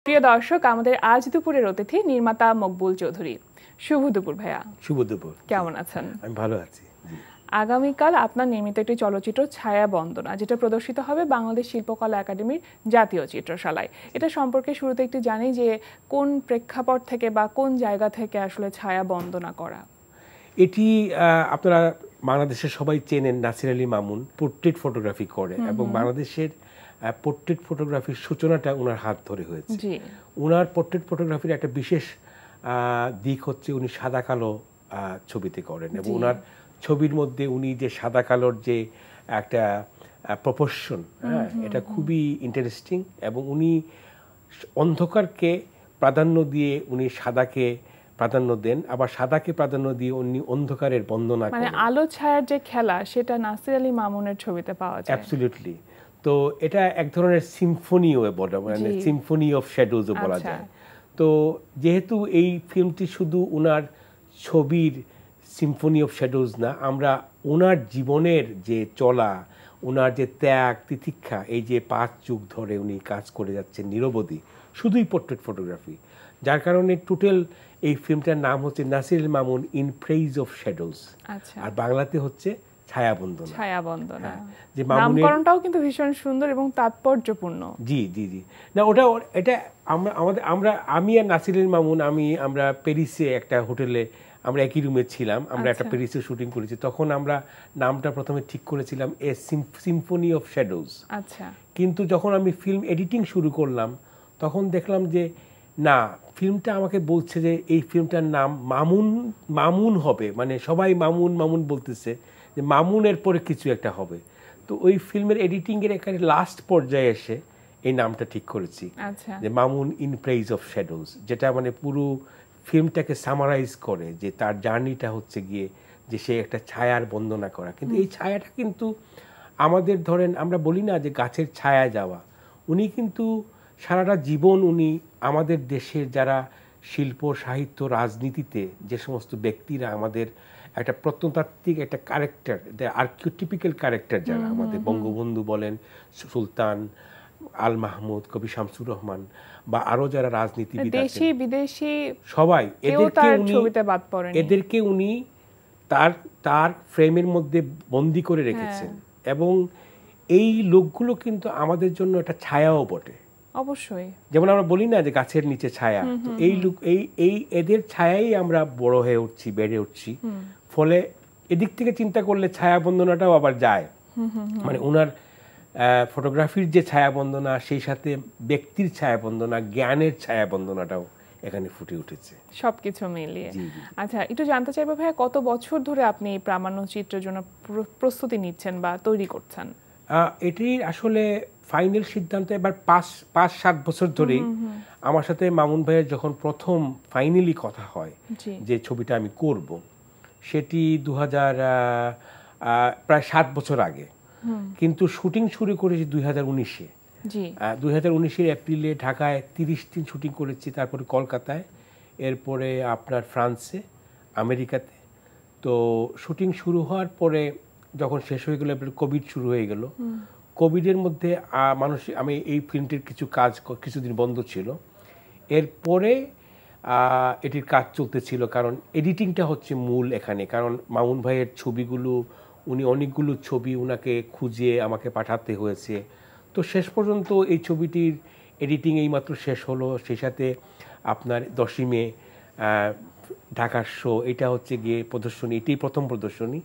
প্রিয় দর্শক, আমাদের আজ দুপুরের অতিথি নির্মাতা মকবুল চৌধুরী। শুভ দুপুর ভাইয়া। শুভ দুপুর। কেমন আছেন? আমি ভালো আছি। আগামীকাল আপনার নির্মিত একটি চলচ্চিত্র ছায়া বন্দনা, যেটা প্রদর্শিত হবে বাংলাদেশ শিল্পকলা একাডেমির জাতীয় চিত্রশালায়। এটা সম্পর্কে শুরুতে একটু জানি যে কোন প্রেক্ষাপট থেকে বা কোন জায়গা থেকে আসলে ছায়া বন্দনা করা? এটি আপনারা বাংলাদেশের সবাই চেনেন, নাসির আলী মামুন পোর্ট্রেট ফটোগ্রাফি করে এবং বাংলাদেশের পোর্ট্রেট ফটোগ্রাফির সূচনাটা ওনার হাত ধরে হয়েছে। ওনার পোর্ট্রেট ফটোগ্রাফির একটা বিশেষ দিক হচ্ছে উনি সাদা কালো ছবিতে করেন এবং ওনার ছবির মধ্যে উনি যে সাদা কালোর যে একটা প্রপোর্শন, এটা খুবই ইন্টারেস্টিং এবং উনি অন্ধকারকে প্রাধান্য দিয়ে উনি সাদাকে প্রাধান্য দেন, আবার সাদাকে প্রাধান্য দিয়ে উনি অন্ধকারের বন্দনা করেন। মানে আলো ছায়ার যে খেলা, সেটা নাসির আলী মামুনের ছবিতে পাওয়া যায়। অ্যাবসলিউটলি। তো এটা এক ধরনের সিম্ফনিও বলা, মানে সিম্ফনি অফ শ্যাডোজও বলা যায়। তো যেহেতু এই ফিল্মটি শুধু ওনার ছবির সিম্ফনি অফ শ্যাডোজ না, আমরা ওনার জীবনের যে চলা, ওনার যে ত্যাগ তিতিক্ষা, এই যে 5 যুগ ধরে উনি কাজ করে যাচ্ছেন নিরবধি শুধুই পোর্ট্রেট ফটোগ্রাফি, যার কারণে টোটাল এই ফিল্মটার নাম হচ্ছে Nasir Ali Mamun in praise of shadows, আর বাংলাতে হচ্ছে ছায়া বন্দনা। ছায়া বন্দনা, যে নামকরণটাও কিন্তু ভীষণ সুন্দর এবং তাৎপর্যপূর্ণ। জি জি জি। না, এটা আমি আর নাসির আলী মামুন আমরা প্যারিসে একটা হোটেলে আমরা একই রুমে ছিলাম, আমরা একটা প্যারিসে শুটিং করেছি। তখন আমরা নামটা প্রথমে ঠিক করেছিলাম এ সিম্ফনি অফ শ্যাডোজ। আচ্ছা, কিন্তু যখন আমি ফিল্ম এডিটিং শুরু করলাম তখন দেখলাম যে না, ফিল্মটা আমাকে বলছে যে এই ফিল্মটার নাম মামুন হবে, মানে সবাই মামুন মামুন বলতেছে, যে মামুনের পরে কিছু একটা হবে। তো ওই ফিল্মের এডিটিংয়ের এখানে লাস্ট পর্যায়ে এসে এই নামটা ঠিক করেছি, যে Mamun in praise of shadows, যেটা মানে পুরো ফিল্মটাকে সামারাইজ করে, যে তার জার্নিটা হচ্ছে গিয়ে যে সে একটা ছায়ার বন্দনা করা। কিন্তু এই ছায়াটা কিন্তু আমাদের, ধরেন আমরা বলি না যে গাছের ছায়া যাওয়া, উনি কিন্তু সারাটা জীবন উনি আমাদের দেশের যারা শিল্প সাহিত্য রাজনীতিতে যে সমস্ত ব্যক্তিরা আমাদের একটা প্রত্নতাত্ত্বিক একটা ক্যারেক্টার, আর্কিওটিপিক্যাল ক্যারেক্টার, যারা আমাদের বঙ্গবন্ধু বলেন, সুলতান, আল মাহমুদ, কবি শামসুর রহমান বা আরো যারা রাজনীতিবিদ দেশি বিদেশি সবাই, এদেরকে উনি তার ফ্রেমের মধ্যে বন্দি করে রেখেছেন। এবং এই লোকগুলো কিন্তু আমাদের জন্য একটা ছায়াও বটে। অবশ্যই, যেমন আমরা বলি না যে গাছের নিচে ছায়া, তো এই এদের ছায়াই আমরা বড় হয়ে উঠছি, বেড়ে উঠছি। ফলে এদিক থেকে চিন্তা করলে ছায়া বন্দনাটাও আবার যায়, মানে ওনার ফটোগ্রাফির যে ছায়া বন্দনা, সেই সাথে ব্যক্তির ছায়া বন্দনা, জ্ঞানের ছায়া বন্দনাটাও এখানে ফুটে উঠেছে, সবকিছু মিলিয়ে। আচ্ছা, একটু জানতে চাইবো ভাইয়া, কত বছর ধরে আপনি এই প্রামাণ্যচিত্রের জন্য প্রস্তুতি নিচ্ছেন বা তৈরি করছেন? এটির আসলে ফাইনাল সিদ্ধান্ত এবার 5-7 বছর ধরেই আমার সাথে মামুন ভাইয়ের যখন প্রথম ফাইনালি কথা হয় যে ছবিটা আমি করব, সেটি প্রায় 7 বছর আগে। কিন্তু শুটিং শুরু করেছি 2019-এ। 2019-এর এপ্রিলে ঢাকায় 30 দিন শুটিং করেছি, তারপরে কলকাতায়, এরপরে আপনার ফ্রান্সে, আমেরিকাতে। তো শুটিং শুরু হওয়ার পরে যখন শেষ হয়ে গেল, কোভিড শুরু হয়ে গেল। কোভিডের মধ্যে আমি এই ফিল্মটির কিছু কাজ কিছুদিন বন্ধ ছিল। এরপরে এটির কাজ চলতেছিল, কারণ এডিটিংটা হচ্ছে মূল এখানে। কারণ মামুন ভাইয়ের ছবিগুলো, উনি অনেকগুলো ছবি উনাকে খুঁজে আমাকে পাঠাতে হয়েছে। তো শেষ পর্যন্ত এই ছবিটির এডিটিং এইমাত্র শেষ হলো। সেই সাথে আপনার 10ই মে ঢাকার শো, এটা হচ্ছে গিয়ে প্রদর্শনী, এটাই প্রথম প্রদর্শনী।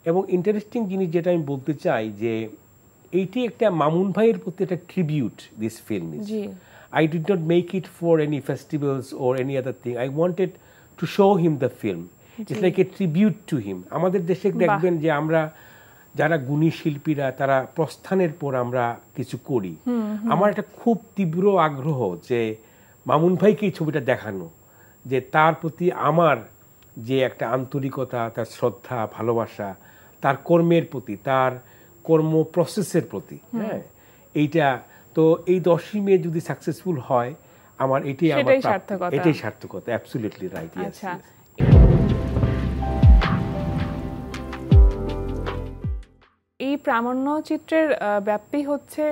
এবং ইন্টারেস্টিং জিনিস যেটা আমি বলতে চাই, যে এইটি একটা মামুন ভাইয়ের প্রতি একটা tribute. This film is, I did not make it for any festivals or any other thing. I wanted to show him the film. It's like a tribute to him. আমাদের দেশে দেখবেন যে আমরা যারা গুণী শিল্পীরা, তারা প্রস্থানের পর আমরা কিছু করি। আমার একটা খুব তীব্র আগ্রহ যে মামুন ভাইকে এই ছবিটা দেখানো, যে তার প্রতি আমার যে একটা আন্তরিকতা, তার শ্রদ্ধা, ভালোবাসা, তার কর্মের প্রতি, তার কর্ম প্রসেসের প্রতি। হ্যাঁ, এইটা তো এই 10ই মে যদি সাকসেসফুল হয়, আমার এটাই সার্থকতা। Absolutely right. আচ্ছা, এই প্রামাণ্যচিত্রের ব্যাপ্তি হচ্ছে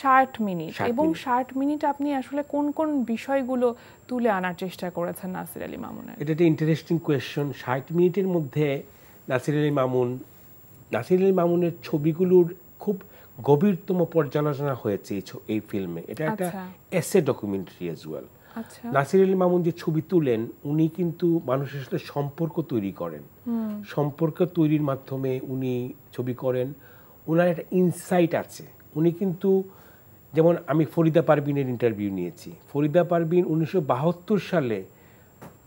60 মিনিট, এবং 60 মিনিট আপনি আসলে কোন কোন বিষয়গুলো তুলে আনার চেষ্টা করেছেন নাসির আলী মামুনের? এটা একটা ইন্টারেস্টিং কোয়েশ্চন। 60 মিনিটের মধ্যে নাসির আলী মামুনের ছবিগুলোর খুব গভীরতম পর্যালোচনা হয়েছে এই ফিল্মে। এটা একটা এসে documentary as well. Nasir Ali Mamun যে ছবি তুলেন, উনি কিন্তু মানুষের সাথে সম্পর্ক তৈরি করেন। সম্পর্ক তৈরির মাধ্যমে উনি ছবি করেন। ওনার একটা ইনসাইট আছে। উনি কিন্তু, যেমন আমি ফরিদা পারভিনের ইন্টারভিউ নিয়েছি। ফরিদা পারভিন 1972 সালে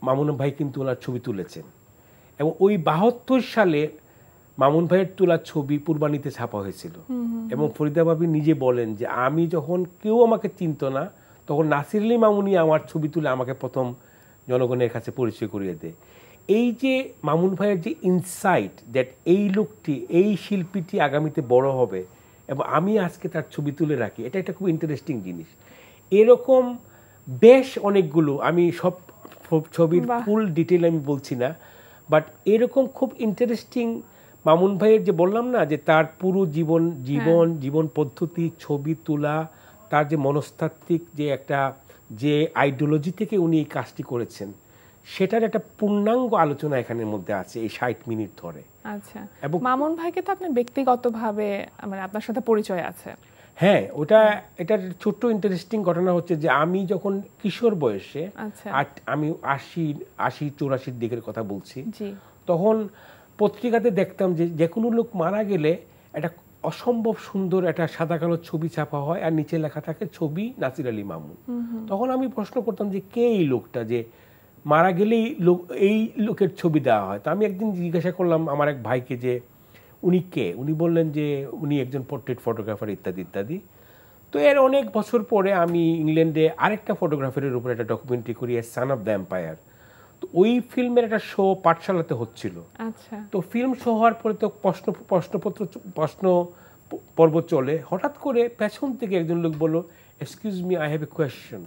মামুন ভাই কিন্তু ওনার ছবি তুলেছেন, এবং ওই 72 সালে মামুন ভাইয়ের তোলা ছবি পূর্বানীতে ছাপা হয়েছিল। এবং ফরিদা পারভিন নিজে বলেন যে আমি যখন কেউ আমাকে চিনত না, তখন নাসির আলী মামুনই আমার ছবি তুলে আমাকে প্রথম জনগণের কাছে পরিচয় করিয়ে দেয়। এই যে মামুন ভাইয়ের যে ইনসাইট দ্যাট এই লোকটি, এই শিল্পীটি আগামীতে বড় হবে এবং আমি আজকে তার ছবি তুলে রাখি, এটা একটা খুব ইন্টারেস্টিং জিনিস। এরকম বেশ অনেকগুলো, আমি সব ছবির ফুল ডিটেল আমি বলছি না, বাট এরকম খুব ইন্টারেস্টিং মামুন ভাইয়ের যে বললাম না যে তার পুরো জীবন পদ্ধতি, ছবি তোলা, তার যে মনস্তাত্ত্বিক যে আইডিওলজি থেকে উনি এই কাজটি করেছেন, সেটার একটা পূর্ণাঙ্গ আলোচনা এখানের মধ্যে আছে এই 60 মিনিট ধরে। আচ্ছা, এবং মামুন ভাইকে তো আপনি ব্যক্তিগতভাবে, মানে আপনার সাথে পরিচয় আছে? হ্যাঁ, এটার ছোট্ট ইন্টারেস্টিং ঘটনা হচ্ছে যে আমি যখন কিশোর বয়সে, আমি 80-84 দিকের কথা বলছি, তখন পত্রিকাতে দেখতাম যে কোনো লোক মারা গেলে একটা অসম্ভব সুন্দর একটা সাদা কালো ছবি ছাপা হয়, আর নিচে লেখা থাকে ছবি নাসির আলী মামুন। তখন আমি প্রশ্ন করতাম যে কে এই লোকটা, যে মারা গেলেই এই লোকের ছবি দেওয়া হয়। তো আমি একদিন জিজ্ঞাসা করলাম আমার এক ভাইকে যে উনি কে। উনি বললেন যে উনি একজন পোর্ট্রেট ফটোগ্রাফার ইত্যাদি ইত্যাদি। তো এর অনেক বছর পরে আমি ইংল্যান্ডে আরেকটা ফটোগ্রাফারের উপর একটা ডকুমেন্টারি করি, সান অফ দ্য এম্পায়ার। তো ওই ফিল্মের একটা শো পাঠশালাতে হচ্ছিল। তো ফিল্ম শো হওয়ার পরে তো প্রশ্ন পর্ব চলে। হঠাৎ করে পেছন থেকে একজন লোক বলল, excuse me, I have a question,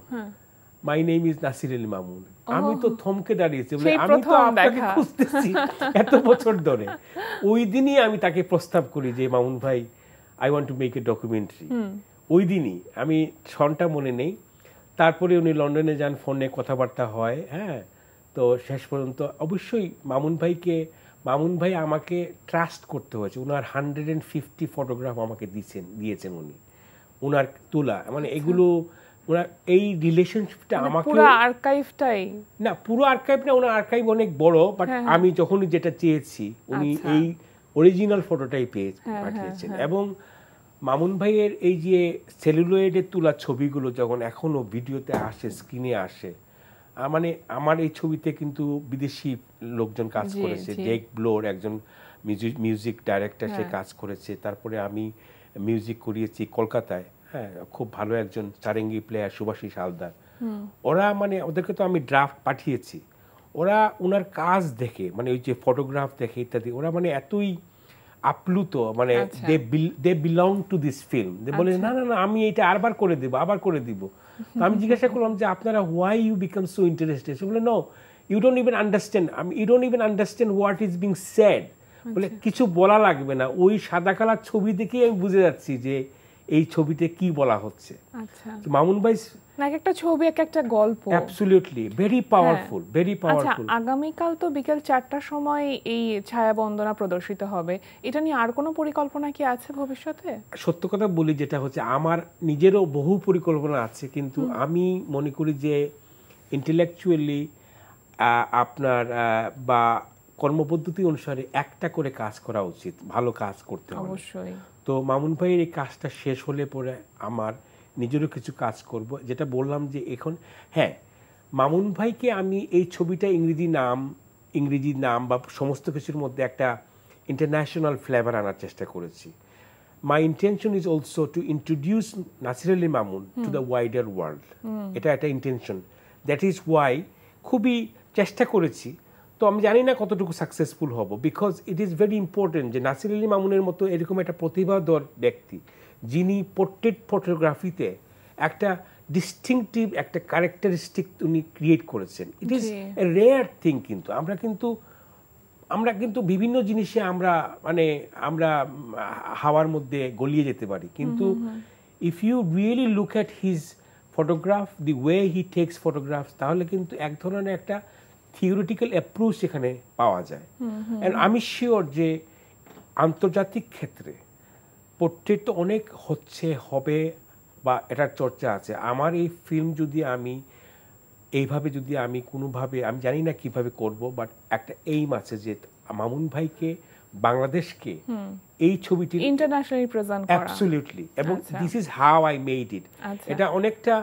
my name is Nasir Ali Mamun. আমি তো থমকে দাঁড়িয়েছি, আমি তো আপনাকে খুঁজতেছি এত বছর ধরে। ওই দিনই আমি তাকে প্রস্তাব করি যে মামুন ভাই, I want to make a documentary. ওই দিনই, আমি সনটা মনে নেই। তারপরে উনি লন্ডনে যান, ফোনে কথাবার্তা হয়। হ্যাঁ, তো শেষ পর্যন্ত অবশ্যই মামুন ভাই আমাকে ট্রাস্ট করতে হয়েছে। ওনার 150 ফটোগ্রাফ আমাকে দিয়েছেন উনি, ওনার তোলা। মানে এগুলো ওনার এই রিলেশনশিপটা আমাকে পুরো আর্কাইভটাই না, পুরো আর্কাইভ না, ওনার আর্কাইভ অনেক বড়, বাট আমি যখনই যেটা চেয়েছি উনি এই অরিজিনাল ফটোটাই পাঠিয়েছেন। এবং মামুন ভাইয়ের এই যে সেলুলয়েডের তোলা ছবিগুলো যখন এখনো ভিডিওতে আসে, স্ক্রিনে আসে, মানে আমার এই ছবিতে কিন্তু বিদেশি লোকজন কাজ করেছে। ডেক ব্লোর একজন মিউজিক ডাইরেক্টর, সে কাজ করেছে। তারপরে আমি মিউজিক করিয়েছি কলকাতায়, হ্যাঁ, খুব ভালো একজন সারেঙ্গি প্লেয়ার সুভাষিস হালদার। ওরা, মানে ওদেরকে তো আমি ড্রাফট পাঠিয়েছি, ওরা ওনার কাজ দেখে, মানে ওই যে ফটোগ্রাফ দেখে ইত্যাদি, ওরা মানে এতই আপ্লুত, মানে they belong to this film. They বলে না না না, আমি এটা আবার করে দিব। তো আমি জিজ্ঞাসা করলাম যে আপনারা why you become so interested? বলে no, you don't even understand what is being said. বলে কিছু বলা লাগবে না, ওই সাদা কালার ছবি দেখেই আমি বুঝে যাচ্ছি যে এই ছবিতে কি বলা হচ্ছে। মামুন ভাই একটা ছবি, একটা গল্প, অ্যাবসলিউটলি ভেরি পাওয়ারফুল। আগামীকাল তো বিকেল 4টার সময় এই ছায়া বন্দনা প্রদর্শিত হবে, এটা নিয়ে আর কোনো পরিকল্পনা কি আছে ভবিষ্যতে? সত্য কথা বলি, যেটা হচ্ছে আমার নিজেরও বহু পরিকল্পনা আছে, কিন্তু আমি মনে করি যে ইন্টেলেকচুয়ালি আপনার বা কর্মপদ্ধতি অনুসারে একটা করে কাজ করা উচিত, ভালো কাজ করতে হবে অবশ্যই। তো মামুন ভাইয়ের এই কাজটা শেষ হলে পরে আমার নিজেরও কিছু কাজ করব, যেটা বললাম যে এখন, হ্যাঁ, মামুন ভাইকে আমি এই ছবিটা ইংরেজি নাম বা সমস্ত কিছুর মধ্যে একটা ইন্টারন্যাশনাল ফ্লেভার আনার চেষ্টা করেছি। মাই intention is also to introduce Nasir Ali Mamun to the wider world. এটা একটা ইন্টেনশন, দ্যাট ইজ ওয়াই খুবই চেষ্টা করেছি। তো আমি জানি না কতটুকু সাকসেসফুল হব, because it is very important যে নাসির আলী মামুনের মতো এরকম একটা প্রতিভাধর ব্যক্তি, যিনি পোর্ট্রেট ফটোগ্রাফিতে একটা ডিস্টিংটিভ একটা ক্যারেক্টারিস্টিক উনি ক্রিয়েট করেছেন। It is a rare thing. কিন্তু আমরা কিন্তু আমরা কিন্তু বিভিন্ন জিনিসে আমরা মানে আমরা হাওয়ার মধ্যে গলিয়ে যেতে পারি, কিন্তু if you really look at his photograph, the way he takes photographs, তাহলে কিন্তু এক ধরনের একটা থিওরিটিক্যাল অ্যাপ্রোচ এখানে পাওয়া যায়। অ্যান্ড আমি শিওর যে আন্তর্জাতিক ক্ষেত্রে পোর্ট্রেট তো অনেক হচ্ছে, হবে, বা এটার চর্চা আছে। আমার এই ফিল্ম যদি আমি এইভাবে যদি আমি কোনোভাবে, আমি জানি না কিভাবে করব, বাট একটা এইম আছে যে মামুন ভাইকে, বাংলাদেশকে এই ছবিটি ইন্টারন্যাশনালি প্রেজেন্ট করা। অ্যাবসলিউটলি। এবং this is how I made it. এটা অনেকটা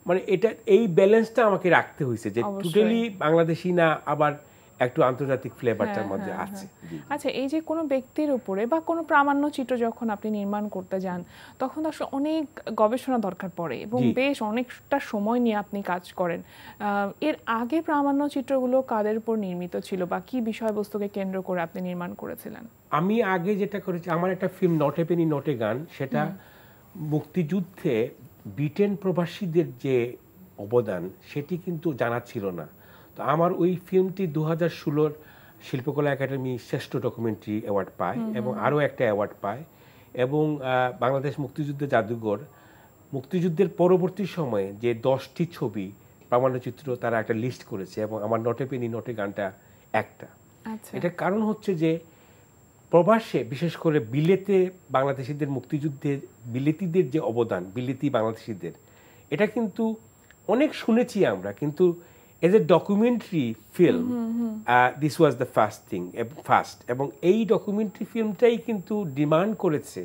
মানে এটা এই ব্যালেন্সটা আমাকে রাখতে হয়েছে যে টোটালি বাংলাদেশি না, আবার একটু আন্তর্জাতিক ফ্লেভারটার মধ্যে আছে। আচ্ছা, এই যে কোনো ব্যক্তির উপরে বা কোনো প্রামাণ্য চিত্র যখন আপনি নির্মাণ করতে যান, তখন আসলে অনেক গবেষণা দরকার পড়ে এবং বেশ অনেকটা সময় নিয়ে আপনি কাজ করেন। এর আগে প্রামাণ্য চিত্রগুলো কাদের উপর নির্মিত ছিল বা কি বিষয়বস্তুকে কেন্দ্র করে আপনি নির্মাণ করেছিলেন? আমি আগে যেটা করেছি, আমার একটা film not a penny not a গান, সেটা মুক্তিযুদ্ধে ব্রিটেন প্রবাসীদের যে অবদান সেটি কিন্তু জানা ছিল না। তো আমার ওই ফিল্মটি 2016 শিল্পকলা একাডেমি শ্রেষ্ঠ ডকুমেন্টারি অ্যাওয়ার্ড পায় এবং আরও একটা অ্যাওয়ার্ড পায়। এবং বাংলাদেশ মুক্তিযুদ্ধ জাদুঘর মুক্তিযুদ্ধের পরবর্তী সময়ে যে 10টি ছবি প্রামাণ্যচিত্র তারা একটা লিস্ট করেছে, এবং আমার নট এ পেনি নট এ গানটা একটা। এটার কারণ হচ্ছে যে প্রবাসে, বিশেষ করে বিলেতে বাংলাদেশিদের মুক্তিযুদ্ধের বিলেতিদের যে অবদান, বিলেতি বাংলাদেশিদের, এটা কিন্তু অনেক শুনেছি আমরা, কিন্তু as a documentary film this was the first. এবং এই ডকুমেন্টারি ফিল্মটাই কিন্তু ডিমান্ড করেছে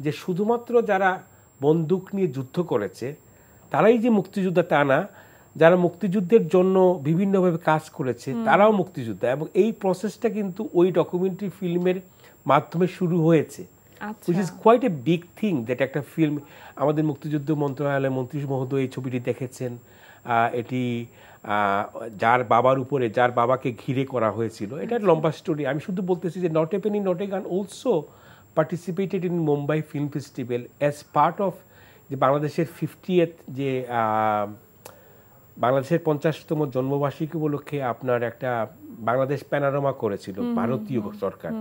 যে শুধুমাত্র যারা বন্দুক নিয়ে যুদ্ধ করেছে তারাই যে মুক্তিযোদ্ধা তা না, যারা মুক্তিযুদ্ধের জন্য বিভিন্নভাবে কাজ করেছে তারাও মুক্তিযোদ্ধা। এবং এই প্রসেসটা কিন্তু ওই ডকুমেন্টারি ফিল্মের মাধ্যমে শুরু হয়েছে, which is quite a big thing that একটা ফিল্ম, আমাদের মুক্তিযুদ্ধ মন্ত্রণালয়ের মন্ত্রী মহোদয় এই ছবিটি দেখেছেন। এটি যার বাবার উপরে, যার বাবাকে ঘিরে করা হয়েছিল, এটা লম্বা স্টোরি। আমি শুধু বলতেছি যে not a penny not a gun also participated in Mumbai film festival as part of যে বাংলাদেশের 50th যে বাংলাদেশের 50তম জন্মবার্ষিকী উপলক্ষে আপনার একটা বাংলাদেশ প্যানোরামা করেছিল ভারতীয় সরকার।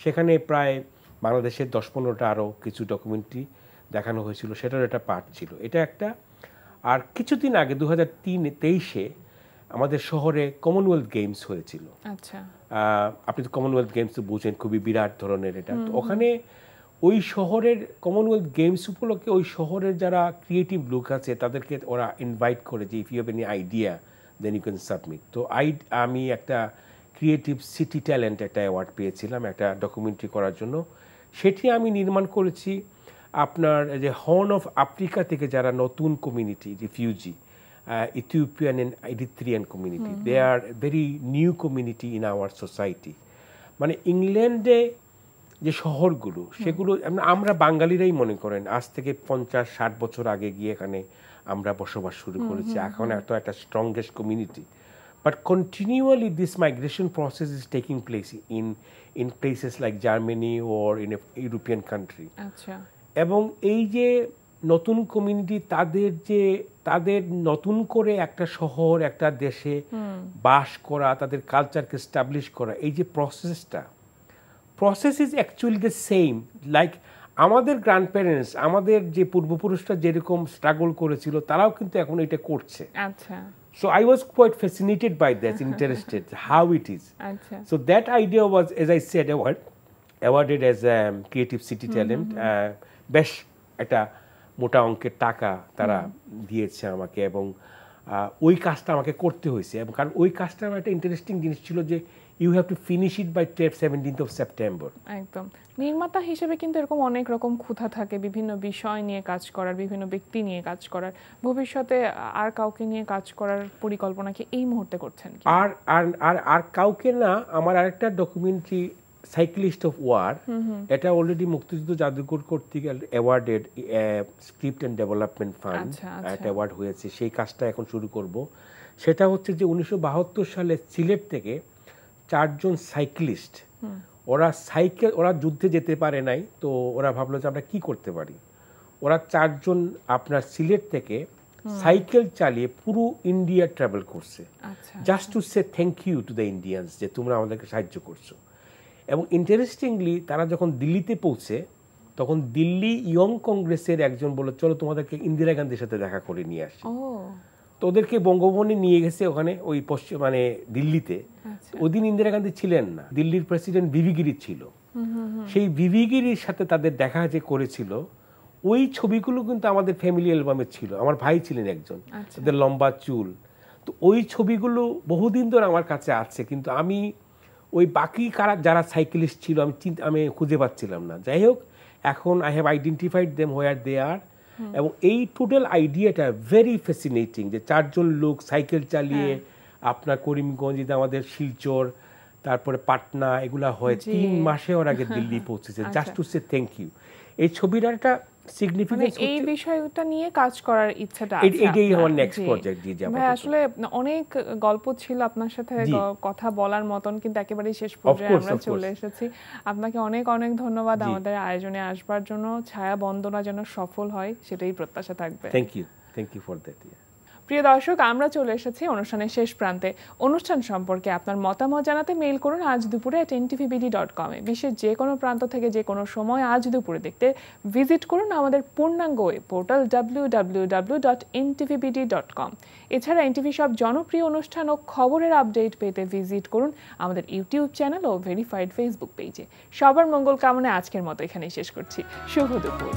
সেখানে প্রায় বাংলাদেশের 10-15টা আরও কিছু ডকুমেন্টারি দেখানো হয়েছিল, সেটার একটা পার্ট ছিল এটা একটা। আর কিছুদিন আগে 2023-এ আমাদের শহরে কমনওয়েলথ গেমস হয়েছিল। আচ্ছা, আপনি তো কমনওয়েলথ গেমস তো বুঝেন, খুবই বিরাট ধরনের এটা। তো ওখানে ওই শহরের কমনওয়েলথ গেমস উপলক্ষে ওই শহরের যারা ক্রিয়েটিভ লোক আছে তাদেরকে ওরা ইনভাইট করে যে if you have any idea then you can submit. তো আমি একটা ক্রিয়েটিভ সিটি ট্যালেন্ট একটা অ্যাওয়ার্ড পেয়েছিলাম একটা ডকুমেন্টারি করার জন্য। সেটি আমি নির্মাণ করেছি আপনার যে হর্ন অফ আফ্রিকা থেকে যারা নতুন community, refugee, Ethiopian and Eritrean community, they are very new community in our society. মানে ইংল্যান্ডে যে শহরগুলো সেগুলো আমরা বাঙালিরাই মনে করেন আজ থেকে 50-60 বছর আগে গিয়ে এখানে আমরা বসবাস শুরু করেছি, এখন এত একটা strongest community. But continually this migration process is taking place in places like Germany or in a European country. এবং এই যে নতুন কমিউনিটি, তাদের নতুন করে একটা শহর, একটা দেশে বাস করা, তাদের কালচারকে এস্টাবলিশ করা, এই যে process is actually the same like আমাদের গ্র্যান্ড প্যারেন্টস, আমাদের যে পূর্বপুরুষরা যেরকম স্ট্রাগল করেছিল তারাও কিন্তু এখন এটা করছে। আচ্ছা, so I was quite fascinated by that, interested how it is. আচ্ছা, so that idea was, as I said, awarded as a creative city talent. বেশ একটা মোটা অঙ্কের টাকা তারা দিয়েছে আমাকে, এবং ওই কাজটা আমাকে করতে হয়েছে। এবং কারণ ওই কাজটা আমার একটা ইন্টারেস্টিং জিনিস ছিল যে you have to finish it by 17th of September. একদম। নির্মাতা হিসেবে কিন্তু এরকম অনেক রকম ক্ষুধা থাকে বিভিন্ন বিষয় নিয়ে কাজ করার, বিভিন্ন ব্যক্তি নিয়ে কাজ করার। ভবিষ্যতে আর কাউকে নিয়ে কাজ করার পরিকল্পনা কি এই মুহূর্তে করছেন? আর কাউকে না, আমার আরেকটা ডকুমেন্টারি সাইক্লিস্ট অফ ওয়ার, এটা অলরেডি মুক্তিযুদ্ধ জাদুঘর কর্তৃক awarded script and development fund একটা অ্যাওয়ার্ড হয়েছে। সেই কাজটা এখন শুরু করব। সেটা হচ্ছে যে 1972 সালে সিলেট থেকে 4 জন সাইক্লিস্ট, ওরা যুদ্ধে যেতে পারে নাই, তো ওরা ভাবলো যে আমরা কি করতে পারি। ওরা 4 জন আপনার সিলেট থেকে সাইকেল চালিয়ে পুরো ইন্ডিয়া ট্রাভেল করছে, just to say thank you to the Indians যে তোমরা আমাদেরকে সাহায্য করছো। এবং ইন্টারেস্টিংলি তারা যখন দিল্লিতে পৌঁছে তখন দিল্লি ইয়ং কংগ্রেসের একজন বলল চলো তোমাদেরকে ইন্দিরা গান্ধীর সাথে দেখা করে নিয়ে আসি। তো ওদেরকে বঙ্গভবনে নিয়ে গেছে ওখানে ওই মানে দিল্লিতে। ওদিন ইন্দিরা গান্ধী ছিলেন না, দিল্লির প্রেসিডেন্ট ভিভি গিরি ছিল। সেই ভিভি গিরির সাথে তাদের দেখা যে করেছিল ওই ছবিগুলো কিন্তু আমাদের ফ্যামিলি অ্যালবামে ছিল। আমার ভাই ছিলেন একজন, তাদের লম্বা চুল। তো ওই ছবিগুলো বহুদিন ধরে আমার কাছে আছে, কিন্তু আমি ওই বাকি যারা সাইকেলিস্ট ছিল আমি খুঁজে পাচ্ছিলাম না। যাই হোক, এখন আই হ্যাভ আইডেন্টিফাইড দেম হোয়ার দে আর। এবং এই টোটাল আইডিয়াটা ভেরি ফ্যাসিনেটিং যে 4 জন লোক সাইকেল চালিয়ে আপনার করিমগঞ্জ, আমাদের শিলচর, তারপরে পাটনা, এগুলা হয় 3 মাসে ওর আগে দিল্লি পৌঁছেছে, just to say thank you. এই ছবিটার একটা সিগনিফিকেন্স, এই বিষয়টা নিয়ে কাজ করার ইচ্ছাটা আছে। এটাই আমার নেক্সট প্রজেক্ট। ভাই আসলে অনেক গল্প ছিল আপনার সাথে কথা বলার মতন, কিন্তু একেবারে শেষ পর্যায়ে আমরা চলে এসেছি। আপনাকে অনেক অনেক ধন্যবাদ আমাদের আয়োজনে আসবার জন্য। ছায়া বন্দনা যেন সফল হয় সেটাই প্রত্যাশা থাকবে। Thank you for that. প্রিয় দর্শক, আমরা চলে এসেছি অনুষ্ঠানের শেষ প্রান্তে। অনুষ্ঠান সম্পর্কে আপনার মতামত জানাতে মেইল করুন আজ দুপুরে @ntvbd.com এ। বিশ্বের যে কোনো প্রান্ত থেকে যে কোনো সময় আজ দুপুরে দেখতে ভিজিট করুন আমাদের পূর্ণাঙ্গ ওয়েব পোর্টাল www.ntvbd.com। এছাড়া এনটিভি সব জনপ্রিয় অনুষ্ঠান ও খবরের আপডেট পেতে ভিজিট করুন আমাদের ইউটিউব চ্যানেল ও ভেরিফাইড ফেসবুক পেজে। সবার মঙ্গল কামনায় আজকের মতো এখানেই শেষ করছি। শুভ দুপুর।